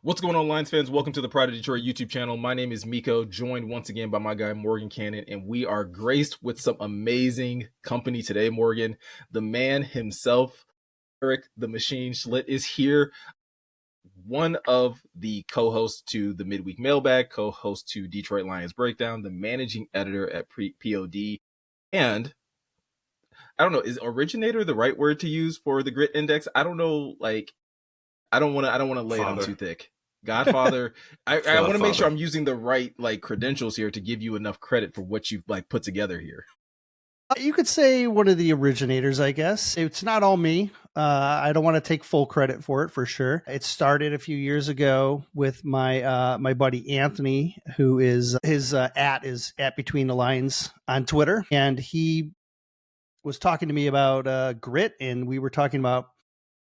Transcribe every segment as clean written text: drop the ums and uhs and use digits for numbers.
What's going on, Lions fans? Welcome to the Pride of Detroit YouTube channel. My name is Miko, joined once again by my guy Morgan Cannon, and we are graced with some amazing company today. Morgan, the man himself, Erik the Machine Schlitt, is here. One of the co-hosts to the Midweek Mailbag, co-host to Detroit Lions Breakdown, the managing editor at POD, and I don't know, is originator the right word to use for the Grit Index? I don't know, I don't want to lay it on too thick. Godfather. I want to make sure I'm using the right credentials here to give you enough credit for what you've put together here. You could say one of the originators, I guess. It's not all me. I don't want to take full credit for it, for sure. It started a few years ago with my my buddy Anthony, who is his at Between the Lines on Twitter, and he was talking to me about grit, and we were talking about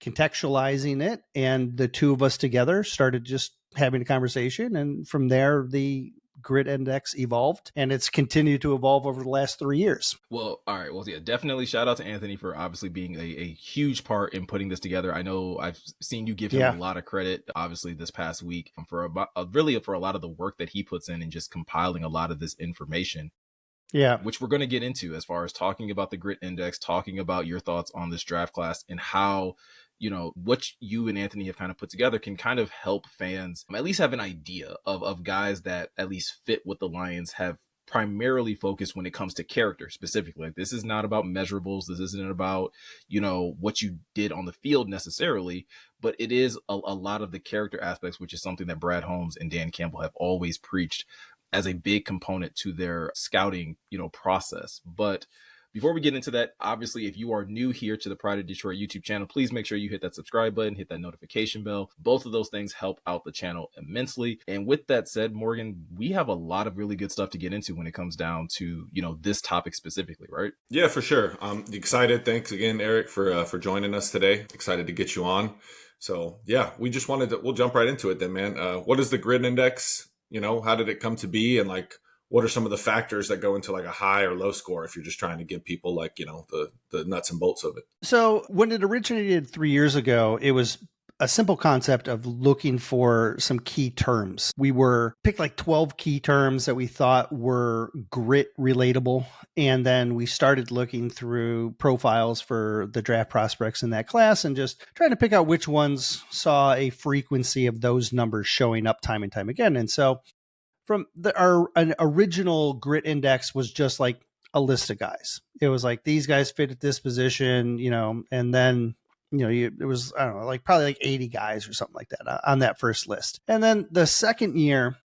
contextualizing it, and the two of us together started just having a conversation, and from there the Grit Index evolved, and it's continued to evolve over the last 3 years. Well, all right. Well, yeah, definitely shout out to Anthony for obviously being a huge part in putting this together. I know I've seen you give him a lot of credit, obviously, this past week for really for a lot of the work that he puts in and just compiling a lot of this information. Yeah. Which we're going to get into as far as talking about the Grit Index, talking about your thoughts on this draft class and how, what you and Anthony have kind of put together can kind of help fans at least have an idea of guys that at least fit what the Lions have primarily focused when it comes to character specifically. Like, this is not about measurables. This isn't about, what you did on the field necessarily, but it is a lot of the character aspects, which is something that Brad Holmes and Dan Campbell have always preached as a big component to their scouting, process. But before we get into that, obviously, if you are new here to the Pride of Detroit YouTube channel, please make sure you hit that subscribe button, hit that notification bell. Both of those things help out the channel immensely. And with that said, Morgan, we have a lot of really good stuff to get into when it comes down to, this topic specifically, right? Yeah, for sure. I'm excited. Thanks again, Erik, for joining us today. Excited to get you on. So yeah, we'll jump right into it then, man. What is the Grit Index? How did it come to be? And what are some of the factors that go into a high or low score if you're just trying to give people the nuts and bolts of it? So when it originated 3 years ago, it was a simple concept of looking for some key terms. We picked 12 key terms that we thought were grit relatable. And then we started looking through profiles for the draft prospects in that class and just trying to pick out which ones saw a frequency of those numbers showing up time and time again. And so from an original Grit Index was just like a list of guys. It was like, these guys fit at this position, and then it was, I don't know, probably 80 guys or something like that on that first list. And then the second year,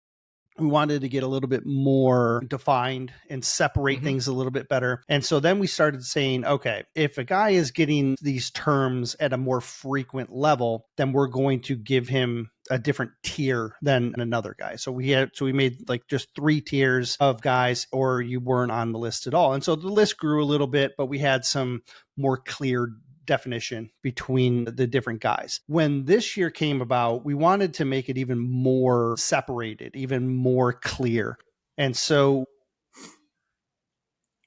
we wanted to get a little bit more defined and separate things a little bit better. And so then we started saying, okay, if a guy is getting these terms at a more frequent level, then we're going to give him a different tier than another guy. So we made just 3 tiers of guys, or you weren't on the list at all. And so the list grew a little bit, but we had some more clear definition between the different guys. When this year came about, we wanted to make it even more separated, even more clear. And so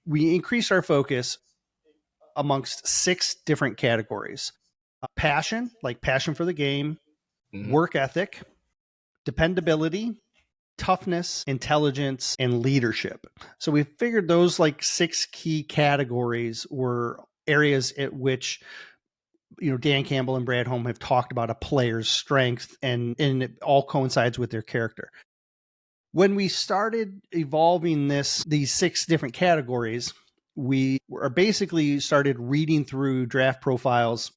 we increased our focus amongst 6 different categories. Passion, like passion for the game, work ethic, dependability, toughness, intelligence, and leadership. So we figured those 6 key categories were areas at which Dan Campbell and Brad Holmes have talked about a player's strength, and it all coincides with their character. When we started evolving these 6 different categories, we basically started reading through draft profiles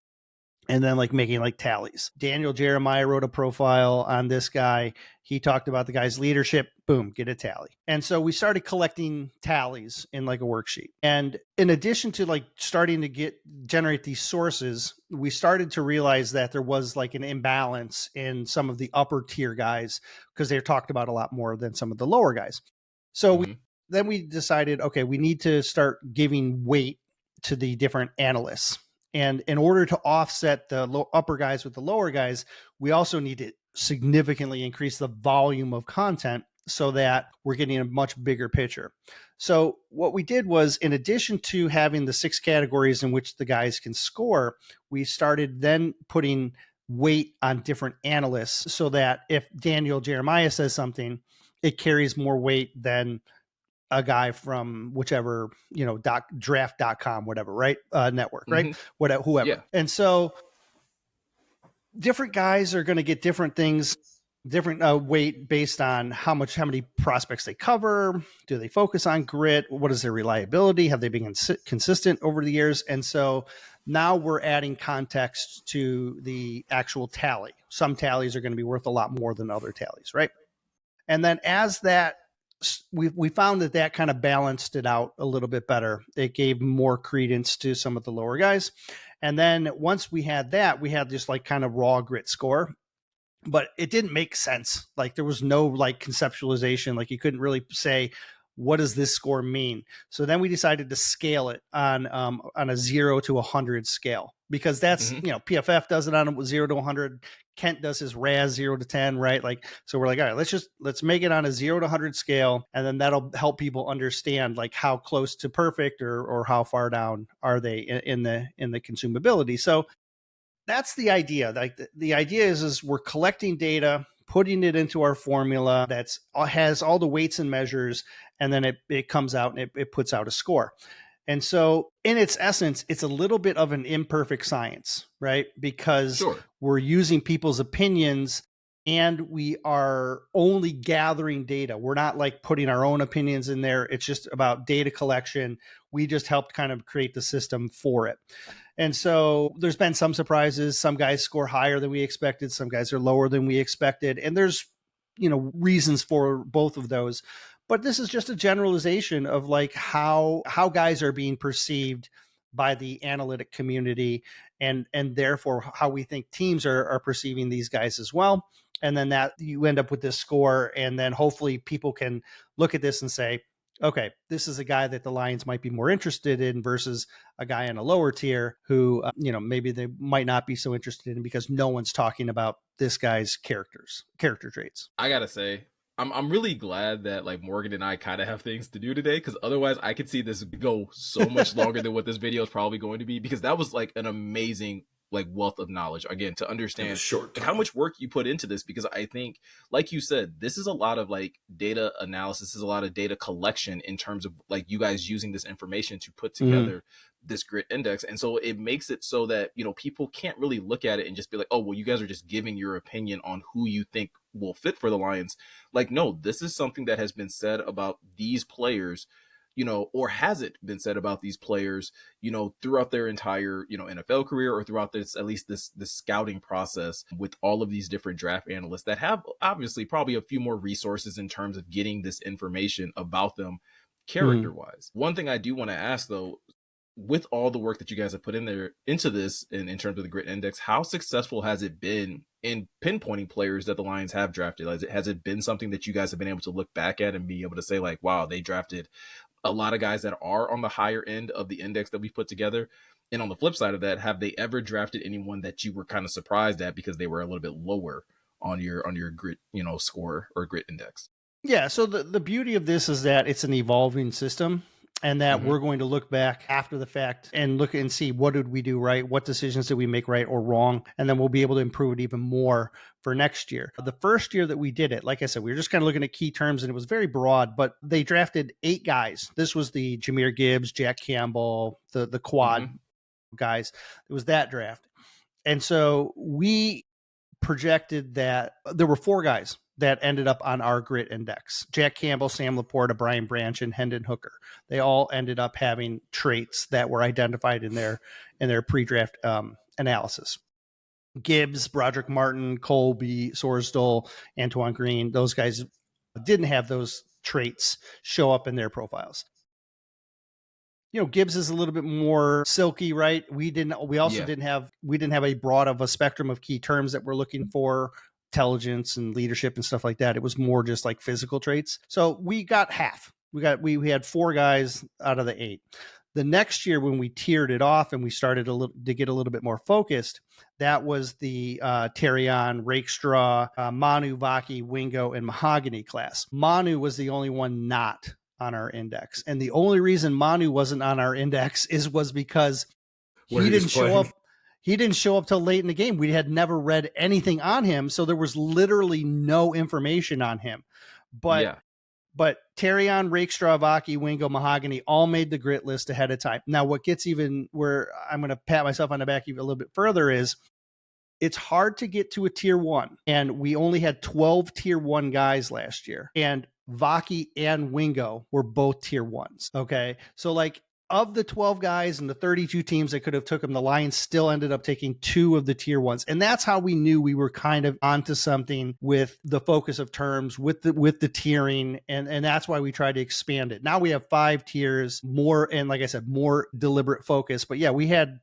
and then making tallies. Daniel Jeremiah wrote a profile on this guy. He talked about the guy's leadership. Boom, get a tally. And so we started collecting tallies in a worksheet. And in addition to starting to generate these sources, we started to realize that there was an imbalance in some of the upper tier guys because they're talked about a lot more than some of the lower guys. So then we decided, okay, we need to start giving weight to the different analysts. And in order to offset the upper guys with the lower guys, we also need to significantly increase the volume of content so that we're getting a much bigger picture. So what we did was, in addition to having the 6 categories in which the guys can score, we started then putting weight on different analysts so that if Daniel Jeremiah says something, it carries more weight than a guy from whichever, draft.com, whatever, right? Network, right? Whatever, whoever. Yeah. And so different guys are going to get different things, different weight based on how many prospects they cover. Do they focus on grit? What is their reliability? Have they been consistent over the years? And so now we're adding context to the actual tally. Some tallies are going to be worth a lot more than other tallies, right? And then as that, we found that kind of balanced it out a little bit better. It gave more credence to some of the lower guys. And then once we had that, we had this like kind of raw grit score, but it didn't make sense. Like there was no like conceptualization. Like you couldn't really say, what does this score mean? So then we decided to scale it on a 0 to 100 scale, because that's, PFF does it on a 0 to 100. Kent does his RAS 0 to 10, right? Like, so we're like, all right, let's make it on a 0 to 100 scale. And then that'll help people understand like how close to perfect or how far down are they in the consumability. So that's the idea. Like the idea is we're collecting data, putting it into our formula that's has all the weights and measures, and then it comes out and it puts out a score. And so in its essence, it's a little bit of an imperfect science, right? Because we're using people's opinions and we are only gathering data. We're not like putting our own opinions in there. It's just about data collection. We just helped kind of create the system for it. And so there's been some surprises. Some guys score higher than we expected. Some guys are lower than we expected. And there's, reasons for both of those. But this is just a generalization of like how guys are being perceived by the analytic community and therefore how we think teams are perceiving these guys as well. And then that you end up with this score. And then hopefully people can look at this and say, okay, this is a guy that the Lions might be more interested in versus a guy in a lower tier who, maybe they might not be so interested in because no one's talking about this guy's character traits. I gotta say, I'm really glad that like Morgan and I kind of have things to do today, because otherwise I could see this go so much longer than what this video is probably going to be, because that was like an amazing like wealth of knowledge, again, to understand how much work you put into this. Because I think, like you said, this is a lot of like data analysis, is a lot of data collection in terms of like you guys using this information to put together this grit index. And so it makes it so that, people can't really look at it and just be like, oh, well, you guys are just giving your opinion on who you think will fit for the Lions. Like, no, this is something that has been said about these players, or has it been said about these players, throughout their entire, NFL career, or throughout this, at least this scouting process with all of these different draft analysts that have obviously probably a few more resources in terms of getting this information about them character wise. One thing I do want to ask though, with all the work that you guys have put into this in terms of the grit index, how successful has it been in pinpointing players that the Lions have drafted? Has it been something that you guys have been able to look back at and be able to say like, wow, they drafted a lot of guys that are on the higher end of the index that we put together? And on the flip side of that, have they ever drafted anyone that you were kind of surprised at because they were a little bit lower on your grit, score or grit index? Yeah. So the beauty of this is that it's an evolving system, and that we're going to look back after the fact and look and see what did we do right? What decisions did we make right or wrong? And then we'll be able to improve it even more for next year. The first year that we did it, like I said, we were just kind of looking at key terms and it was very broad, but they drafted 8 guys. This was the Jahmyr Gibbs, Jack Campbell, the quad guys. It was that draft. And so we projected that there were 4 guys that ended up on our grit index: Jack Campbell, Sam Laporta, Brian Branch, and Hendon Hooker. They all ended up having traits that were identified in their pre-draft analysis. Gibbs, Broderick Martin, Colby, Sorsdal, Antoine Green, those guys didn't have those traits show up in their profiles. Gibbs is a little bit more silky, right? We didn't have a broad of a spectrum of key terms that we're looking for, intelligence and leadership and stuff like that. It was more just like physical traits. So we got half. We had 4 guys out of the 8. The next year when we tiered it off and we started to get a little bit more focused, that was the Terrion, Rakestraw, Manu, Vaki, Wingo, and Mahogany class. Manu was the only one not on our index. And the only reason Manu wasn't on our index was because he didn't show up. He didn't show up till late in the game. We had never read anything on him, so there was literally no information on him. But Terrion, Rakestraw, Vaki, Wingo, Mahogany all made the grit list ahead of time. Now, what gets even where I'm going to pat myself on the back even a little bit further is it's hard to get to a tier 1. And we only had 12 tier 1 guys last year. And Vaki and Wingo were both tier 1s. Okay. So like, of the 12 guys and the 32 teams that could have took him, the Lions still ended up taking 2 of the tier 1s. And that's how we knew we were kind of onto something with the focus of terms, with the tiering. And that's why we tried to expand it. Now we have 5 tiers, more, and like I said, more deliberate focus. But yeah, we had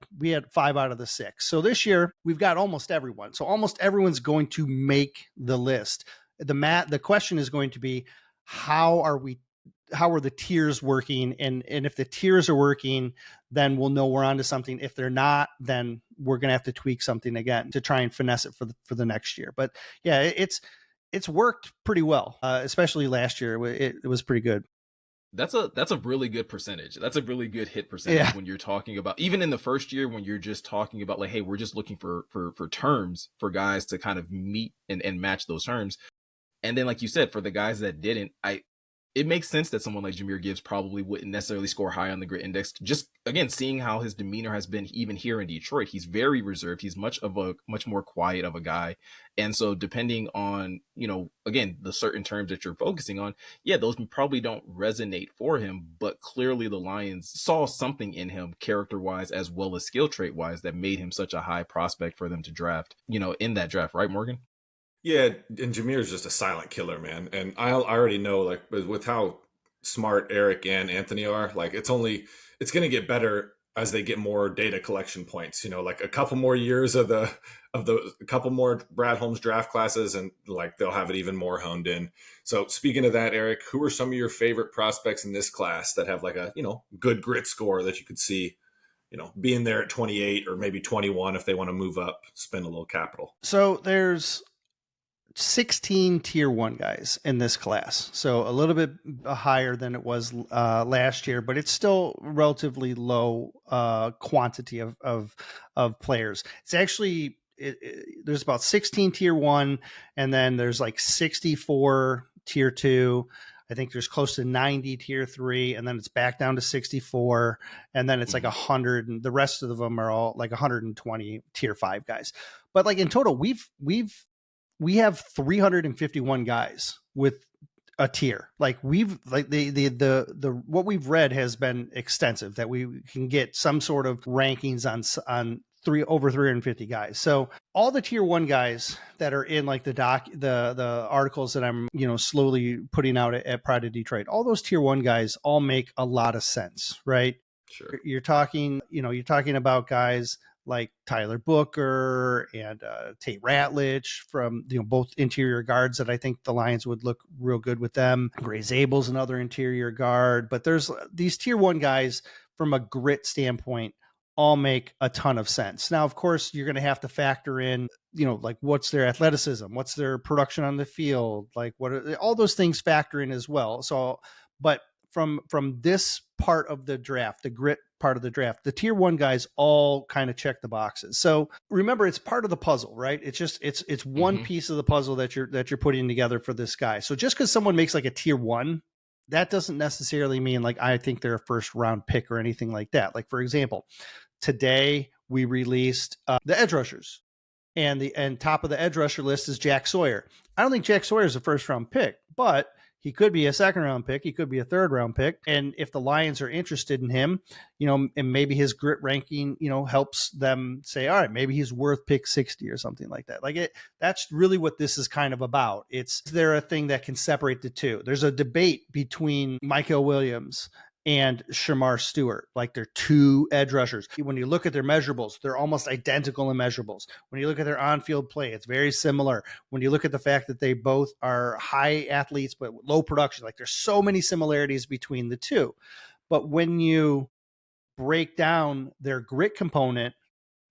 5 out of the 6. So this year we've got almost everyone. So almost everyone's going to make the list. The question is going to be, how are the tiers working? And if the tiers are working, then we'll know we're onto something. If they're not, then we're going to have to tweak something again to try and finesse it for the next year. But yeah, it's worked pretty well, especially last year. It was pretty good. That's a really good percentage. That's a really good hit percentage when you're talking about, even in the first year, when you're just talking about like, hey, we're just looking for terms for guys to kind of meet and match those terms. And then, like you said, for the guys that didn't, it makes sense that someone like Jahmyr Gibbs probably wouldn't necessarily score high on the grit index. Just again, seeing how his demeanor has been even here in Detroit, he's very reserved. He's much more quiet of a guy. And so depending on, again, the certain terms that you're focusing on, those probably don't resonate for him, but clearly the Lions saw something in him character wise, as well as skill trait wise, that made him such a high prospect for them to draft, in that draft, right, Morgan? Yeah, and Jahmyr is just a silent killer, man. And I already know, like, with how smart Erik and Anthony are, like, it's going to get better as they get more data collection points. Like a couple more years of a couple more Brad Holmes draft classes, and like they'll have it even more honed in. So speaking of that, Erik, who are some of your favorite prospects in this class that have like a good grit score that you could see being there at 28 or maybe 21 if they want to move up, spend a little capital? So there's 16 tier 1 guys in this class. So a little bit higher than it was last year, but it's still relatively low quantity of players. It's actually, there's about 16 tier 1, and then there's like 64 tier 2. I think there's close to 90 tier 3, and then it's back down to 64, and then it's like 100, and the rest of them are all like 120 tier 5 guys. But like in total, we have 351 guys with a tier. Like the what we've read has been extensive, that we can get some sort of rankings on over 350 guys. So all the tier 1 guys that are in like the articles that I'm slowly putting out at Pride of Detroit, all those tier 1 guys all make a lot of sense, right? Sure. You're talking about guys like Tyler Booker and Tate Ratledge from both interior guards that I think the Lions would look real good with them. Gray Zabel's another interior guard, but there's these tier 1 guys from a grit standpoint all make a ton of sense. Now, of course, you're going to have to factor in, like what's their athleticism, what's their production on the field, like all those things factor in as well. So, but from this part of the draft, the grit part of the draft, the tier 1 guys all kind of check the boxes. So remember, it's part of the puzzle, right? It's just, it's one piece of the puzzle that you're putting together for this guy. So just because someone makes like a tier 1, that doesn't necessarily mean like, I think they're a first round pick or anything like that. Like, for example, today we released the edge rushers, and top of the edge rusher list is Jack Sawyer. I don't think Jack Sawyer is a first round pick, but he could be a second round pick. He could be a third round pick. And if the Lions are interested in him, and maybe his grit ranking, helps them say, all right, maybe he's worth pick 60 or something like that. That's really what this is kind of about. Is there a thing that can separate the two? There's a debate between Michael Williams and Shamar Stewart. Like, they're 2 edge rushers. When you look at their measurables, they're almost identical in measurables. When you look at their on-field play, it's very similar. When you look at the fact that they both are high athletes but low production, like there's so many similarities between the two. But when you break down their grit component,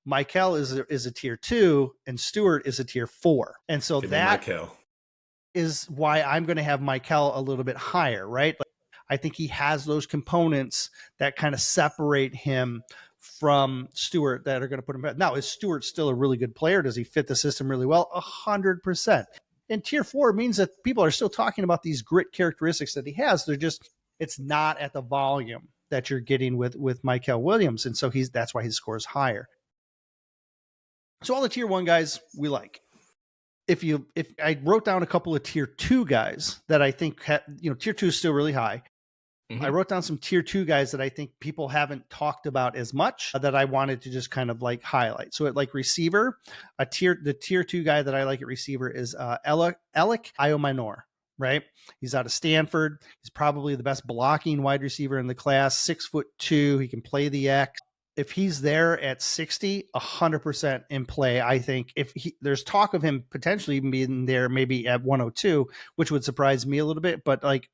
Michael is a tier 2 and Stewart is a tier 4. And so that is why I'm going to have Michael a little bit higher, right? I think he has those components that kind of separate him from Stewart that are going to put him back. Now, is Stewart still a really good player? Does he fit the system really well? 100%. And tier 4 means that people are still talking about these grit characteristics that he has. They're just, it's not at the volume that you're getting with Michael Williams. And so that's why his score is higher. So all the tier 1 guys we like. If I wrote down a couple of tier 2 guys that I think, tier 2 is still really high. Mm-hmm. I wrote down some tier 2 guys that I think people haven't talked about as much that I wanted to just kind of like highlight. So at like receiver, the tier 2 guy that I like at receiver is Erik Schlitt, right? He's out of Stanford. He's probably the best blocking wide receiver in the class, 6'2". He can play the X. If he's there at 60, 100% in play. I think there's talk of him potentially even being there maybe at 102, which would surprise me a little bit, but like,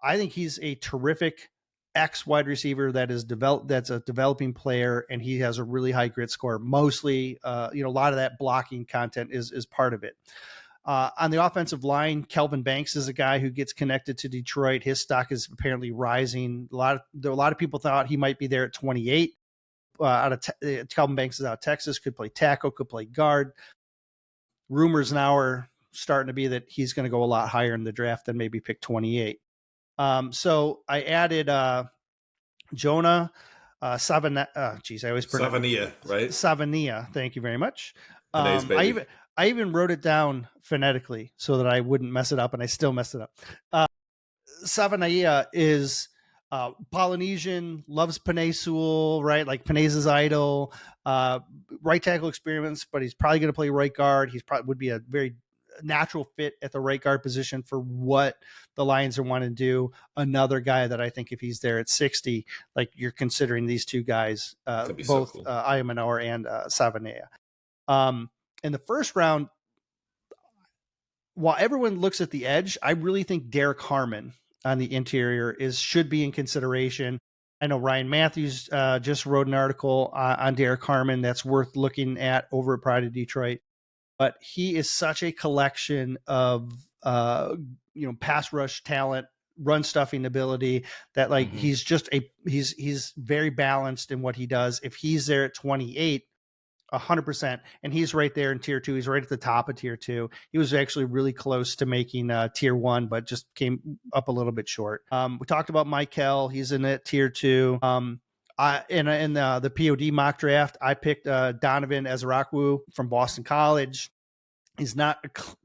I think he's a terrific X wide receiver that's a developing player, and he has a really high grit score. Mostly, a lot of that blocking content is part of it. On the offensive line, Kelvin Banks is a guy who gets connected to Detroit. His stock is apparently rising. A lot of people thought he might be there at 28. Kelvin Banks is out of Texas, could play tackle, could play guard. Rumors now are starting to be that he's going to go a lot higher in the draft than maybe pick 28. So I added Jonah Savania. I always pronounce Savania, right? Savania. Thank you very much. I even wrote it down phonetically so that I wouldn't mess it up, and I still messed it up. Savania is Polynesian, loves Panay Sewell, right? Like Panay's his idol. Right tackle experience, but he's probably going to play right guard. He's probably would be a very natural fit at the right guard position for what the Lions are wanting to do. Another guy that I think if he's there at 60, like you're considering these two guys, both so cool. Ayamanor and Savania. In the first round, while everyone looks at the edge, I really think Derek Harmon on the interior should be in consideration. I know Ryan Matthews just wrote an article on Derek Harmon that's worth looking at over at Pride of Detroit. But he is such a collection of pass rush talent, run stuffing ability that like he's just he's very balanced in what he does. If he's there at 28, 100%, and he's right there in tier 2. He's right at the top of tier 2. He was actually really close to making tier 1, but just came up a little bit short. We talked about Michael. He's in it tier 2. In the POD mock draft, I picked Donovan Ezraku from Boston College. He's not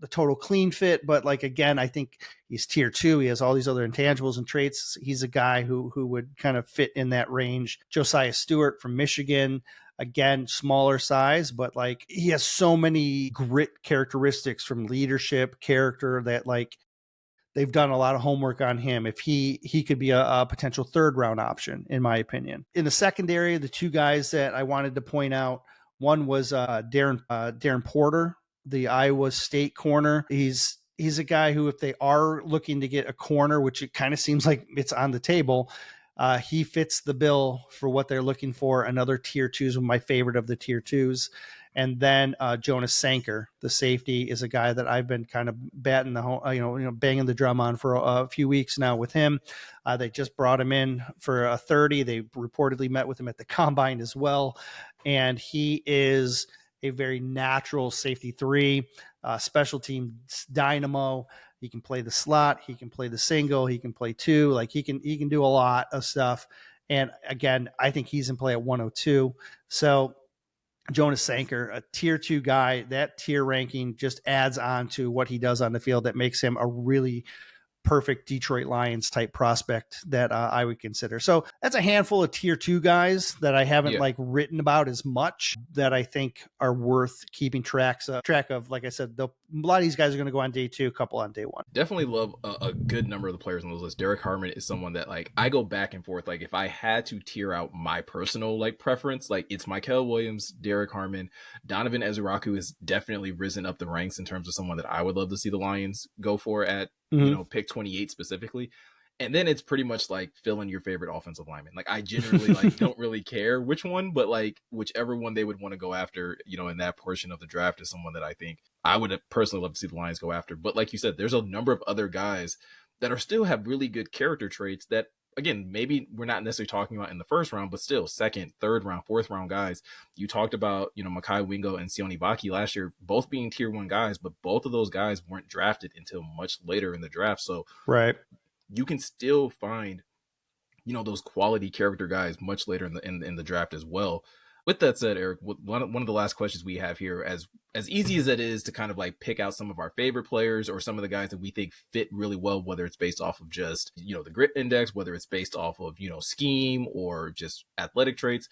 a total clean fit, but like, again, I think he's tier 2. He has all these other intangibles and traits. He's a guy who would kind of fit in that range. Josiah Stewart from Michigan, again, smaller size, but like he has so many grit characteristics from leadership, character that like they've done a lot of homework on him. If he could be a potential third round option, in my opinion. In the secondary, the two guys that I wanted to point out, one was Darren Porter, the Iowa State corner. He's a guy who, if they are looking to get a corner, which it kind of seems like it's on the table, he fits the bill for what they're looking for. Another tier 2s, my favorite of the tier 2s. And then Jonas Sanker, the safety, is a guy that I've been kind of batting banging the drum on for a few weeks now with him. They just brought him in for a 30. They reportedly met with him at the combine as well. And he is a very natural safety 3, special teams dynamo. He can play the slot. He can play the single. He can play 2. Like he can do a lot of stuff. And again, I think he's in play at 102. So Jonas Sanker, a tier 2 guy, that tier ranking just adds on to what he does on the field that makes him a really perfect Detroit Lions type prospect that I would consider. So that's a handful of tier 2 guys that I haven't written about as much that I think are worth keeping track of. Like I said, a lot of these guys are going to go on day 2, a couple on day 1. Definitely love a good number of the players on those lists. Derek Harmon is someone that like I go back and forth. Like if I had to tier out my personal like preference, like it's Michael Williams, Derek Harmon, Donovan Ezraku has definitely risen up the ranks in terms of someone that I would love to see the Lions go for at pick 28 specifically. And then it's pretty much like fill in your favorite offensive lineman. Like I generally like don't really care which one, but like whichever one they would want to go after, in that portion of the draft is someone that I think I would personally love to see the Lions go after. But like you said, there's a number of other guys that are still have really good character traits that again, maybe we're not necessarily talking about in the first round, but still second, third round, fourth round guys. You talked about, Makai Wingo and Sione Baki last year, both being tier 1 guys, but both of those guys weren't drafted until much later in the draft. So right, you can still find, those quality character guys much later in the draft as well. With that said, Eric, one of the last questions we have here, as easy as it is to kind of like pick out some of our favorite players or some of the guys that we think fit really well, whether it's based off of just, the grit index, whether it's based off of, scheme or just athletic traits,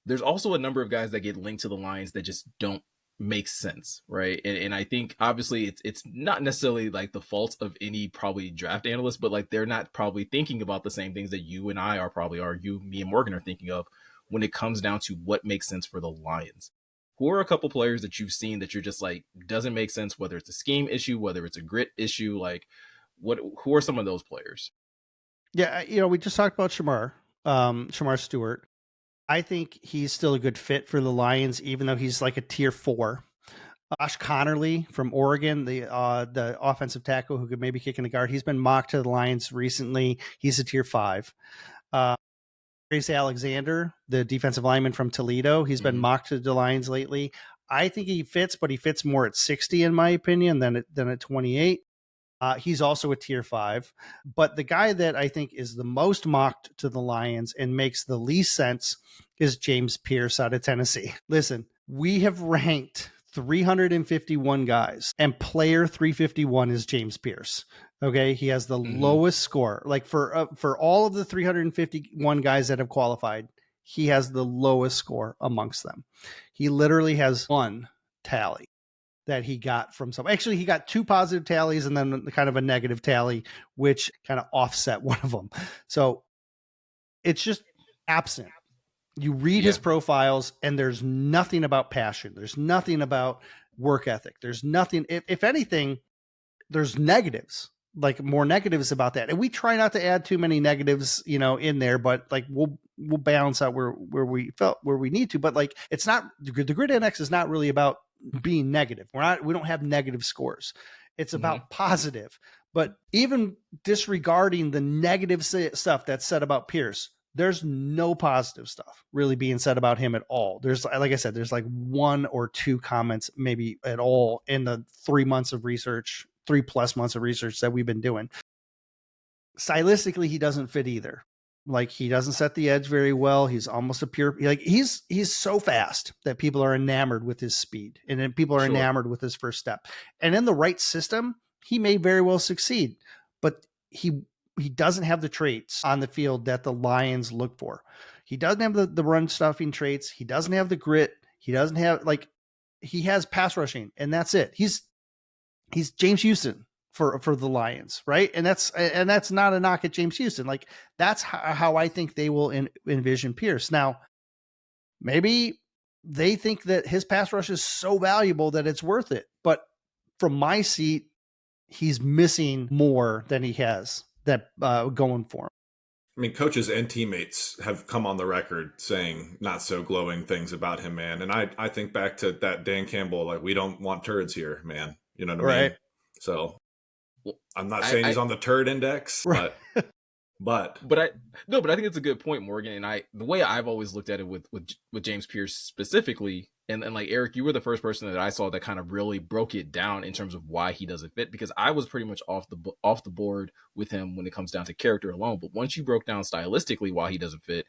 there's also a number of guys that get linked to the Lions that just don't make sense, right? And I think obviously it's not necessarily like the fault of any probably draft analyst, but like they're not probably thinking about the same things that you and I me and Morgan are thinking of when it comes down to what makes sense for the Lions. Who are a couple players that you've seen that you're just like, doesn't make sense, whether it's a scheme issue, whether it's a grit issue, like who are some of those players? Yeah, we just talked about Shamar Stewart. I think he's still a good fit for the Lions, even though he's like a tier 4. Josh Connerly from Oregon, the offensive tackle who could maybe kick in the guard. He's been mocked to the Lions recently. He's a tier 5. Grace Alexander, the defensive lineman from Toledo, he's been mocked to the Lions lately. I think he fits, but he fits more at 60 in my opinion than at 28. He's also a tier 5. But the guy that I think is the most mocked to the Lions and makes the least sense is James Pierce out of Tennessee. Listen, we have ranked 351 guys, and player 351 is James Pierce. Okay, he has the lowest score. Like for all of the 351 guys that have qualified, he has the lowest score amongst them. He literally has one tally that he got from some. Actually, he got 2 positive tallies and then kind of a negative tally, which kind of offset one of them. So it's just absent. You read his profiles and there's nothing about passion. There's nothing about work ethic. There's nothing. If anything, there's negatives, like more negatives about that. And we try not to add too many negatives, in there, but like we'll balance out where we need to. But like, it's not, the grid index is not really about being negative. We don't have negative scores. It's about positive. But even disregarding the negative stuff that's said about Pierce, there's no positive stuff really being said about him at all. There's, like I said, there's like 1 or 2 comments maybe at all in the 3+ months of research that we've been doing. Stylistically, he doesn't fit either. Like, he doesn't set the edge very well. He's almost a pure, like he's so fast that people are enamored with his speed, and then people are enamored with his first step. And in the right system, he may very well succeed, but he doesn't have the traits on the field that the Lions look for. He doesn't have the run stuffing traits. He doesn't have the grit. He doesn't have, like, he has pass rushing, and that's it. He's James Houston for the Lions, right? And that's not a knock at James Houston. Like, that's how I think they will envision Pierce. Now, maybe they think that his pass rush is so valuable that it's worth it. But from my seat, he's missing more than he has that going for him. I mean, coaches and teammates have come on the record saying not so glowing things about him, man. And I think back to that Dan Campbell, like, we don't want turds here, man. You know what I mean? So I'm not saying he's on the turd index, right. but I think it's a good point, Morgan. And the way I've always looked at it with James Pierce specifically, and like, Eric, you were the first person that I saw that kind of really broke it down in terms of why he doesn't fit, because I was pretty much off the board with him when it comes down to character alone. But once you broke down stylistically why he doesn't fit,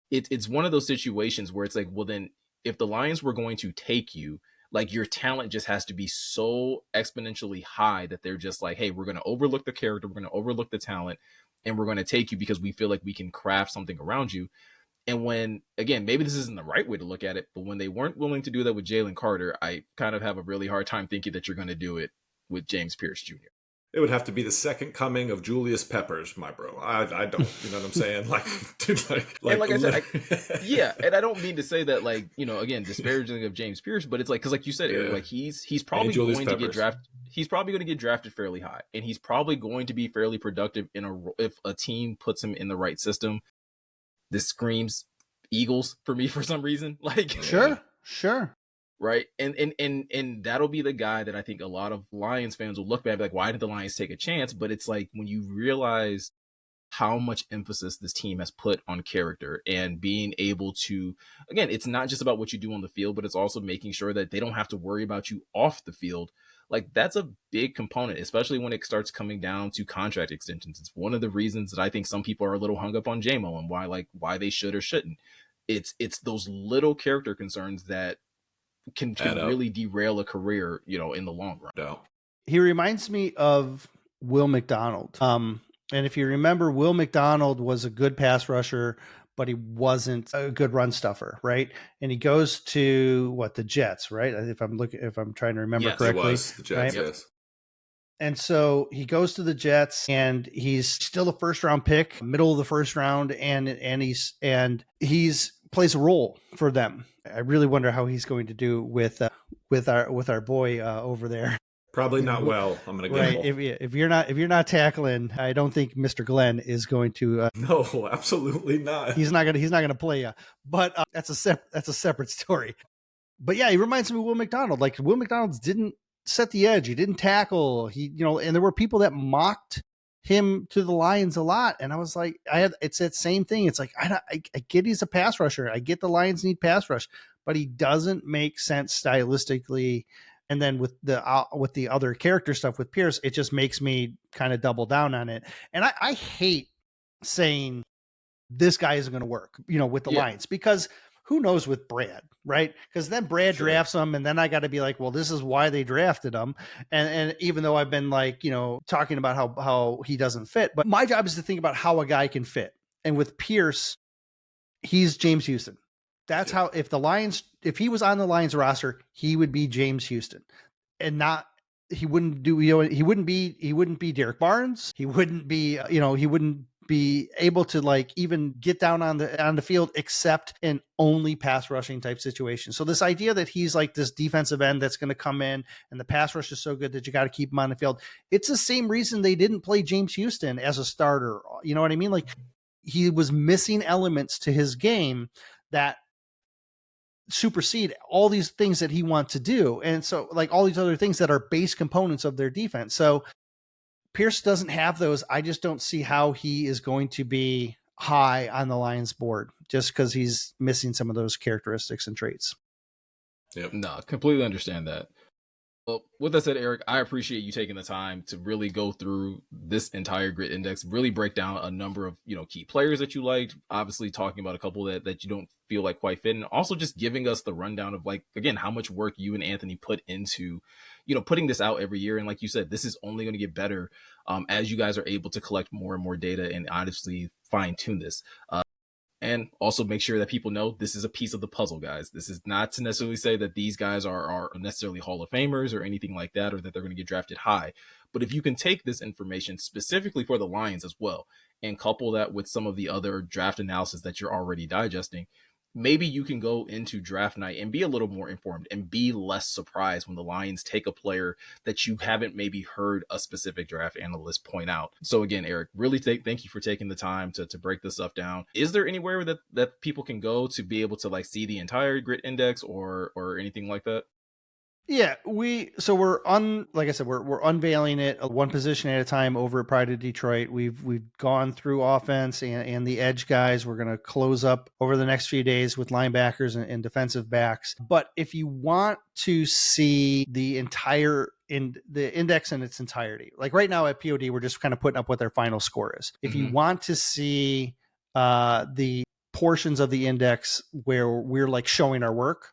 it's one of those situations where it's like, well, then if the Lions were going to take you, like, your talent just has to be so exponentially high that they're just like, hey, we're going to overlook the character, we're going to overlook the talent, and we're going to take you because we feel like we can craft something around you. And when, again, maybe this isn't the right way to look at it, but when they weren't willing to do that with Jalen Carter, I kind of have a really hard time thinking that you're going to do it with James Pierce Jr. It would have to be the second coming of Julius Peppers, my bro. I don't, you know what I'm saying? Like, dude, like I said, yeah. And I don't mean to say that, like, again, disparaging of James Pierce, but it's like, because like you said, Eric, like, he's probably going to get drafted. He's probably going to get drafted fairly high, and he's probably going to be fairly productive if a team puts him in the right system. This screams Eagles for me for some reason. Like, Sure. Right. And that'll be the guy that I think a lot of Lions fans will look back like, why did the Lions take a chance? But it's like, when you realize how much emphasis this team has put on character and being able to, again, it's not just about what you do on the field, but it's also making sure that they don't have to worry about you off the field. Like, that's a big component, especially when it starts coming down to contract extensions. It's one of the reasons that I think some people are a little hung up on JMO and why they should or shouldn't. It's those little character concerns that can really derail a career, in the long run. No. He reminds me of Will McDonald. And if you remember, Will McDonald was a good pass rusher, but he wasn't a good run stuffer, right? And he goes to the Jets, right? If I'm trying to remember correctly, it was the Jets, right? Yes. And so he goes to the Jets, and he's still a first round pick, middle of the first round, and he's plays a role for them. I really wonder how he's going to do with our boy over there. Probably not well. I'm going to gamble. Right. If you're not tackling, I don't think Mr. Glenn is going to. No, absolutely not. He's not gonna play you. But that's a separate story. But yeah, he reminds me of Will McDonald. Like, Will McDonald didn't set the edge. He didn't tackle. And there were people that mocked him to the Lions a lot. And I was like, it's that same thing. It's like, I get he's a pass rusher. I get the Lions need pass rush, but he doesn't make sense stylistically. And then with the other character stuff with Pierce, it just makes me kind of double down on it. And I hate saying this guy isn't going to work, with the Lions, because who knows with Brad, right? Because then Brad drafts him, and then I got to be like, well, this is why they drafted him. And even though I've been like, talking about how he doesn't fit, but my job is to think about how a guy can fit. And with Pierce, he's James Houston. That's how, if he was on the Lions roster, he would be James Houston, and he wouldn't be Derek Barnes. He wouldn't be, he wouldn't be able to like even get down on the field except in only pass rushing type situation. So this idea that he's like this defensive end that's going to come in and the pass rush is so good that you got to keep him on the field. It's the same reason they didn't play James Houston as a starter. You know what I mean? Like, he was missing elements to his game that supersede all these things that he wants to do. And so, like, all these other things that are base components of their defense. So Pierce doesn't have those. I just don't see how he is going to be high on the Lions board just because he's missing some of those characteristics and traits. Yep. No, completely understand that. Well, with that said, Erik, I appreciate you taking the time to really go through this entire grit index, really break down a number of, key players that you liked, obviously talking about a couple that you don't feel like quite fit, and also just giving us the rundown of, like, again, how much work you and Anthony put into, putting this out every year. And like you said, this is only going to get better as you guys are able to collect more and more data and honestly fine tune this. And also make sure that people know this is a piece of the puzzle, guys. This is not to necessarily say that these guys are necessarily Hall of Famers or anything like that, or that they're going to get drafted high. But if you can take this information specifically for the Lions as well, and couple that with some of the other draft analysis that you're already digesting, maybe you can go into draft night and be a little more informed and be less surprised when the Lions take a player that you haven't maybe heard a specific draft analyst point out. So again, Erik, really thank you for taking the time to break this stuff down. Is there anywhere that people can go to be able to like see the entire grit index or anything like that? Yeah, we're unveiling it one position at a time over at Pride of Detroit. We've gone through offense and the edge guys. We're going to close up over the next few days with linebackers and defensive backs. But if you want to see the index in its entirety, like right now at POD, we're just kind of putting up what their final score is. If you want to see the portions of the index where we're like showing our work,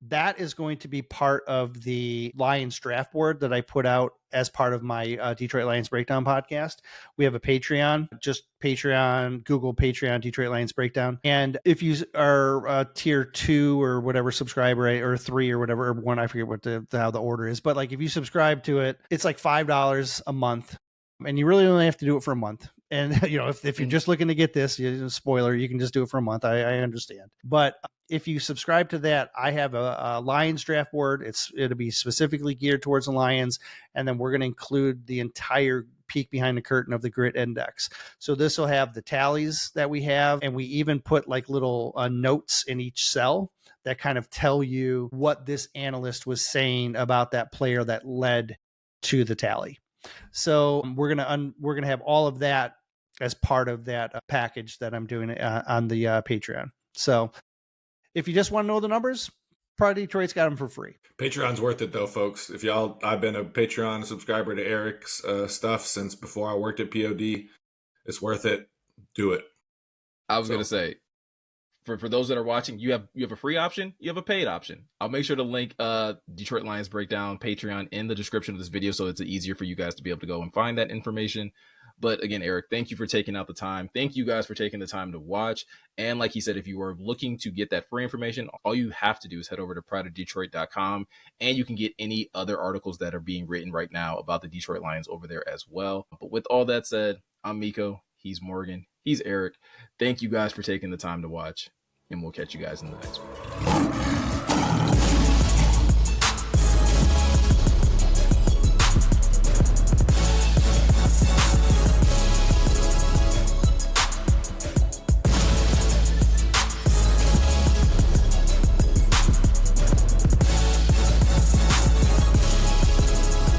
that is going to be part of the Lions draft board that I put out as part of my Detroit Lions Breakdown podcast. We have a Patreon, just Patreon, Google Patreon, Detroit Lions Breakdown. And if you are tier 2 or whatever subscriber, or 3 or whatever, or 1, I forget how the order is. But like if you subscribe to it, it's like $5 a month. And you really only have to do it for a month. And, if you're just looking to get this, spoiler, you can just do it for a month. I understand. But if you subscribe to that, I have a Lions draft board. It'll be specifically geared towards the Lions. And then we're going to include the entire peek behind the curtain of the grit index. So this will have the tallies that we have. And we even put like little notes in each cell that kind of tell you what this analyst was saying about that player that led to the tally. So we're gonna have all of that as part of that package that I'm doing on the Patreon. So if you just want to know the numbers, Pride of Detroit's got them for free. Patreon's worth it though, folks. If y'all, I've been a Patreon subscriber to Erik's stuff since before I worked at POD. It's worth it. Do it. I was going to say, for those that are watching, you have a free option, you have a paid option. I'll make sure to link Detroit Lions Breakdown Patreon in the description of this video so it's easier for you guys to be able to go and find that information. But again, Erik, thank you for taking out the time. Thank you guys for taking the time to watch. And like he said, if you are looking to get that free information, all you have to do is head over to prideofdetroit.com, and you can get any other articles that are being written right now about the Detroit Lions over there as well. But with all that said, I'm Miko. He's Morgan. He's Erik. Thank you guys for taking the time to watch, and we'll catch you guys in the next one.